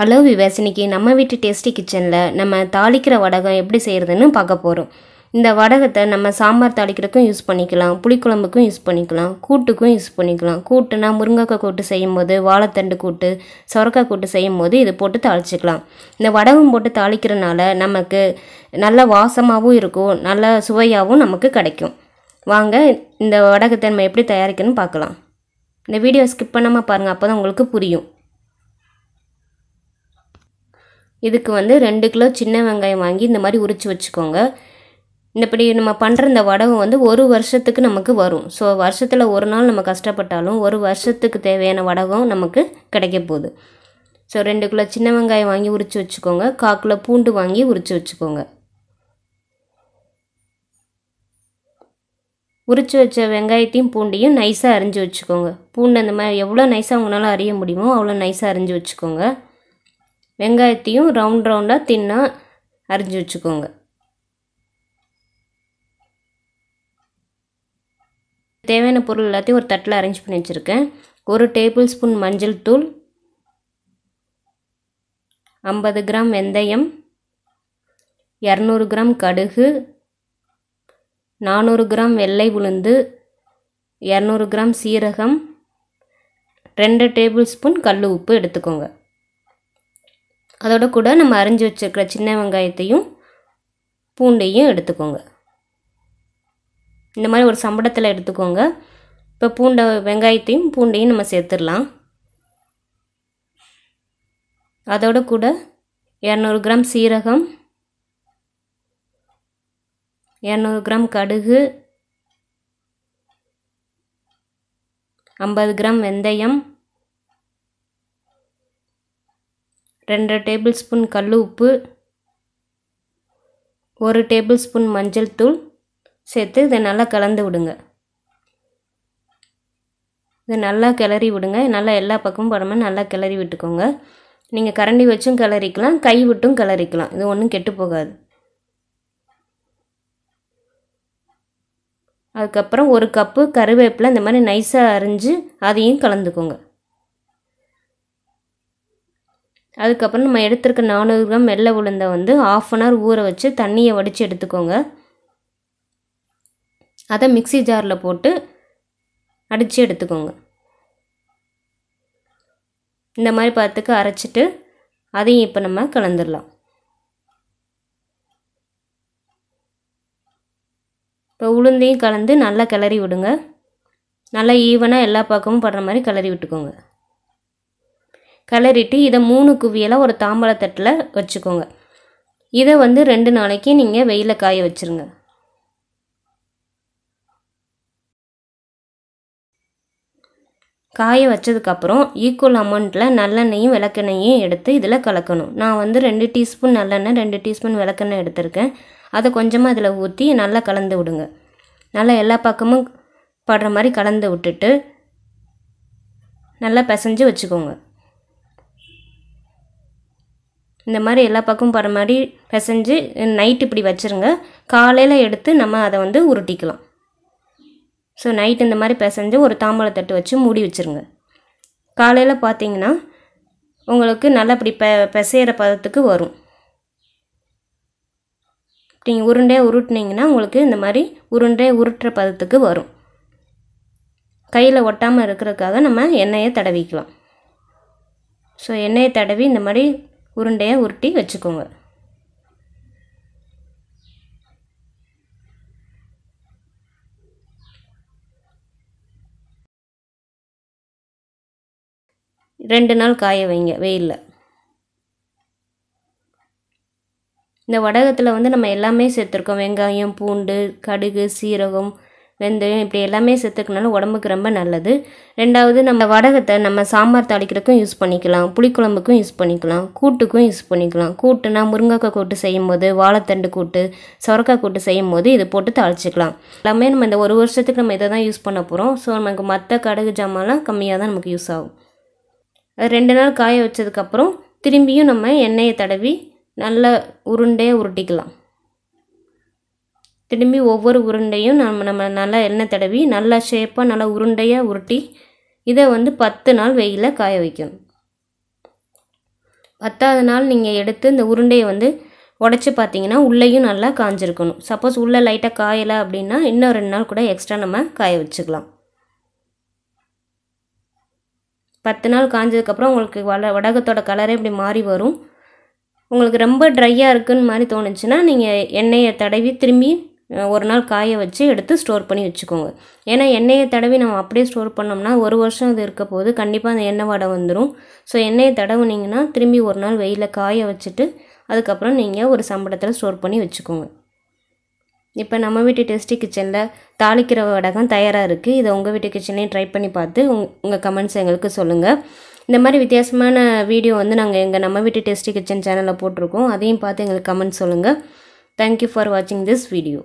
Hello viewers, இன்னைக்கு நம்ம வீட்டு டேஸ்டி கிச்சனில் நம்ம தாளிக்கிற வடகம் எப்படி செய்கிறதுன்னு பார்க்க போகிறோம். இந்த வடகத்தை நம்ம சாம்பார் தாளிக்கிறதுக்கும் யூஸ் பண்ணிக்கலாம், புளிக்குழம்புக்கும் யூஸ் பண்ணிக்கலாம், கூட்டுக்கும் யூஸ் பண்ணிக்கலாம். கூட்டுனா முருங்கைக்காய் கூட்டு செய்யும் போது, வாழைத்தண்டு கூட்டு, சொரக்காய் கூட்டு செய்யும் போது இது போட்டு தாளிச்சிக்கலாம். இந்த வடகம் போட்டு தாளிக்கிறனால நமக்கு நல்ல வாசமாகவும் இருக்கும், நல்ல சுவையாகவும் நமக்கு கிடைக்கும். வாங்க இந்த வடகத்தை நம்ம எப்படி தயாரிக்கணும்னு பார்க்கலாம். இந்த வீடியோ ஸ்கிப் பண்ணாமல் பாருங்கள், அப்போ தான் உங்களுக்கு புரியும். இதுக்கு 2 கிலோ சின்ன வெங்காயம் வாங்கி இந்த மாதிரி உரித்து வச்சுக்கோங்க. இந்தப்படி நம்ம பண்ணுற இந்த வடகம் ஒரு வருஷத்துக்கு நமக்கு வரும். ஸோ வருஷத்தில் ஒரு நாள் நம்ம கஷ்டப்பட்டாலும் ஒரு வருஷத்துக்கு தேவையான வடகம் நமக்கு கிடைக்க போகுது. ஸோ 2 கிலோ சின்ன வெங்காயம் வாங்கி உரித்து வச்சுக்கோங்க. 1/4 கிலோ பூண்டு வாங்கி உரித்து வச்சுக்கோங்க. உரித்து வச்ச வெங்காயத்தையும் பூண்டையும் நைஸாக அரிஞ்சு வச்சுக்கோங்க. பூண்டு அந்த மாதிரி எவ்வளோ நைஸாக உங்களால் அரிய முடியுமோ அவ்வளோ நைஸாக அரிஞ்சு வச்சுக்கோங்க. வெங்காயத்தையும் ரவுண்டாக தின்னாக அரிஞ்சு வச்சுக்கோங்க. தேவையான பொருள் எல்லாத்தையும் ஒரு தட்டில் அரேஞ்ச் பண்ணி வச்சுருக்கேன். 1 டேபிள் ஸ்பூன் மஞ்சள் தூள், 50 கிராம் வெந்தயம், 200 கிராம் கடுகு, 400 கிராம் வெள்ளை உளுந்து, 200 கிராம் சீரகம், 2 டேபிள் ஸ்பூன் கல் உப்பு எடுத்துக்கோங்க. அதோட கூட நம்ம அரிஞ்சு வச்சுருக்கிற சின்ன வெங்காயத்தையும் பூண்டையும் எடுத்துக்கோங்க. இந்த மாதிரி ஒரு சம்படத்தில் எடுத்துக்கோங்க. இப்போ வெங்காயத்தையும் பூண்டையும் நம்ம சேர்த்துடலாம். அதோட கூட 200 கிராம் சீரகம், 200 கிராம் கடுகு, 50 கிராம் வெந்தயம், 2 டேபிள் ஸ்பூன் கல் உப்பு, 1 டேபிள் ஸ்பூன் மஞ்சள் தூள் சேர்த்து இதை நல்லா கலந்து விடுங்க. இதை நல்லா கிளறி விடுங்க. நல்லா எல்லா பக்கமும் படாமல் நல்லா கிளறி விட்டுக்கோங்க. நீங்கள் கரண்டி வச்சும் கிளறிக்கலாம், கை விட்டும் கிளறிக்கலாம். இது ஒன்றும் கெட்டு போகாது. அதுக்கப்புறம் 1 கப்பு கருவேப்பிலை இந்த மாதிரி நைஸாக அரிஞ்சு அதையும் கலந்துக்கோங்க. அதுக்கப்புறம் நம்ம எடுத்துருக்க 400 கிராம் வெள்ளை உளுந்தை 1/2 hour ஊற வச்சு தண்ணியை வடித்து எடுத்துக்கோங்க. அதை மிக்ஸி ஜாரில் போட்டு அடித்து எடுத்துக்கோங்க. இந்த மாதிரி பார்த்துக்கு அரைச்சிட்டு அதையும் இப்போ நம்ம கலந்துடலாம். இப்போ உளுந்தையும் கலந்து நல்லா கிளறி விடுங்க. நல்லா ஈவனாக எல்லா பக்கமும் படுற மாதிரி கிளறி விட்டுக்கோங்க. கிளறிட்டு இதை 3 குவியலாக ஒரு தாம்பாளத்தட்டில் வச்சுக்கோங்க. இதை 2 நாளைக்கு நீங்கள் வெயிலில் காய வச்சுருங்க. காய வச்சதுக்கப்புறம் ஈக்குவல் அமௌண்ட்டில் நல்லெண்ணெயும் விளக்கெண்ணெயும் எடுத்து இதில் கலக்கணும். நான் 2 டீஸ்பூன் நல்லெண்ணெய் 2 டீஸ்பூன் விளக்கெண்ணெய் எடுத்திருக்கேன். அதை கொஞ்சமாக இதில் ஊற்றி நல்லா கலந்து விடுங்க. நல்லா எல்லா பக்கமும் படுற மாதிரி கலந்து விட்டுட்டு நல்லா பிசைஞ்சு வச்சுக்கோங்க. இந்த மாதிரி எல்லா பக்கமும் படுற மாதிரி பிசைஞ்சு நைட்டு இப்படி வச்சுருங்க. காலையில் எடுத்து நம்ம அதை உருட்டிக்கலாம். ஸோ நைட் இந்த மாதிரி பிசைஞ்சு ஒரு தாம்பாளத்தட்டு வச்சு மூடி வச்சுருங்க. காலையில் பார்த்தீங்கன்னா உங்களுக்கு நல்லா இப்படி பிசையிற பதத்துக்கு வரும். நீங்கள் உருண்டையாக உருட்டினீங்கன்னா உங்களுக்கு இந்த மாதிரி உருண்டையாக உருட்டுற பதத்துக்கு வரும். கையில் ஒட்டாமல் இருக்கிறதுக்காக நம்ம எண்ணெயை தடவிக்கலாம். ஸோ எண்ணெயை தடவி இந்த மாதிரி உருண்டையாக உருட்டி வச்சுக்கோங்க. ரெண்டு நாள் காய வைங்க வெயிலில். இந்த வடகத்தில் நம்ம எல்லாமே சேர்த்துருக்கோம். வெங்காயம், பூண்டு, கடுகு, சீரகம், வெந்தயம் இப்படி எல்லாமே சேர்த்துக்கனால உடம்புக்கு ரொம்ப நல்லது. ரெண்டாவது நம்ம வடகத்தை நம்ம சாம்பார் தாளிக்கிறதுக்கும் யூஸ் பண்ணிக்கலாம், புளிக்குழம்புக்கும் யூஸ் பண்ணிக்கலாம், கூட்டுக்கும் யூஸ் பண்ணிக்கலாம். கூட்டுனா முருங்கைக்காய் கூட்டு செய்யும் போது, வாழைத்தண்டு கூட்டு, சொரக்காய் கூட்டு செய்யும் போது இது போட்டு தாளிச்சிக்கலாம். எல்லாமே நம்ம இந்த 1 வருஷத்துக்கு நம்ம இதை தான் யூஸ் பண்ண போகிறோம். ஸோ நமக்கு மற்ற கடுகு ஜாமான்லாம் கம்மியாக தான் நமக்கு யூஸ் ஆகும். அது 2 நாள் காய வச்சதுக்கப்புறம் திரும்பியும் நம்ம எண்ணெயை தடவி நல்லா உருண்டையாக உருட்டிக்கலாம். திரும்பி ஒவ்வொரு உருண்டையும் நம்ம நல்லா எண்ணெய் தடவி நல்லா ஷேப்பாக நல்லா உருண்டையாக உருட்டி இதை 10 நாள் வெயிலில் காய வைக்கணும். 10வது நாள் நீங்கள் எடுத்து இந்த உருண்டையை வந்து உடச்சி பார்த்தீங்கன்னா உள்ளேயும் நல்லா காஞ்சிருக்கணும். சப்போஸ் உள்ளே லைட்டாக காயலை அப்படின்னா இன்னும் 2 நாள் கூட எக்ஸ்ட்ரா நம்ம காய வச்சுக்கலாம். 10 நாள் காஞ்சதுக்கப்புறம் உங்களுக்கு வடகத்தோட கலரே இப்படி மாறி வரும். உங்களுக்கு ரொம்ப ட்ரையாக இருக்குன்னு மாதிரி தோணுச்சுன்னா நீங்கள் எண்ணெயை தடவி திரும்பி 1 நாள் காய வச்சு எடுத்து ஸ்டோர் பண்ணி வச்சுக்கோங்க. ஏன்னா எண்ணெயை தடவி நம்ம அப்படியே ஸ்டோர் பண்ணோம்னா 1 வருஷம் அது இருக்க போது கண்டிப்பாக அந்த எண்ணெய் வாடை வந்துடும். ஸோ எண்ணெயை தடவுனீங்கன்னா திரும்பி 1 நாள் வெயிலில் காய வச்சுட்டு அதுக்கப்புறம் நீங்கள் ஒரு சம்பளத்தில் ஸ்டோர் பண்ணி வச்சுக்கோங்க. இப்போ நம்ம வீட்டு டேஸ்டி கிச்சனில் தாளிக்கிற வடகம் தயாராக இருக்குது. இதை உங்கள் வீட்டு கிச்சன்லேயும் ட்ரை பண்ணி பார்த்து உங்கள் கமெண்ட்ஸ் எங்களுக்கு சொல்லுங்கள். இந்த மாதிரி வித்தியாசமான வீடியோ வந்து நாங்கள் எங்கள் நம்ம வீட்டு டேஸ்டி கிச்சன் சேனலில் போட்டிருக்கோம். அதையும் பார்த்து எங்களுக்கு கமெண்ட்ஸ் சொல்லுங்கள். தேங்க்யூ ஃபார் வாட்சிங் திஸ் வீடியோ.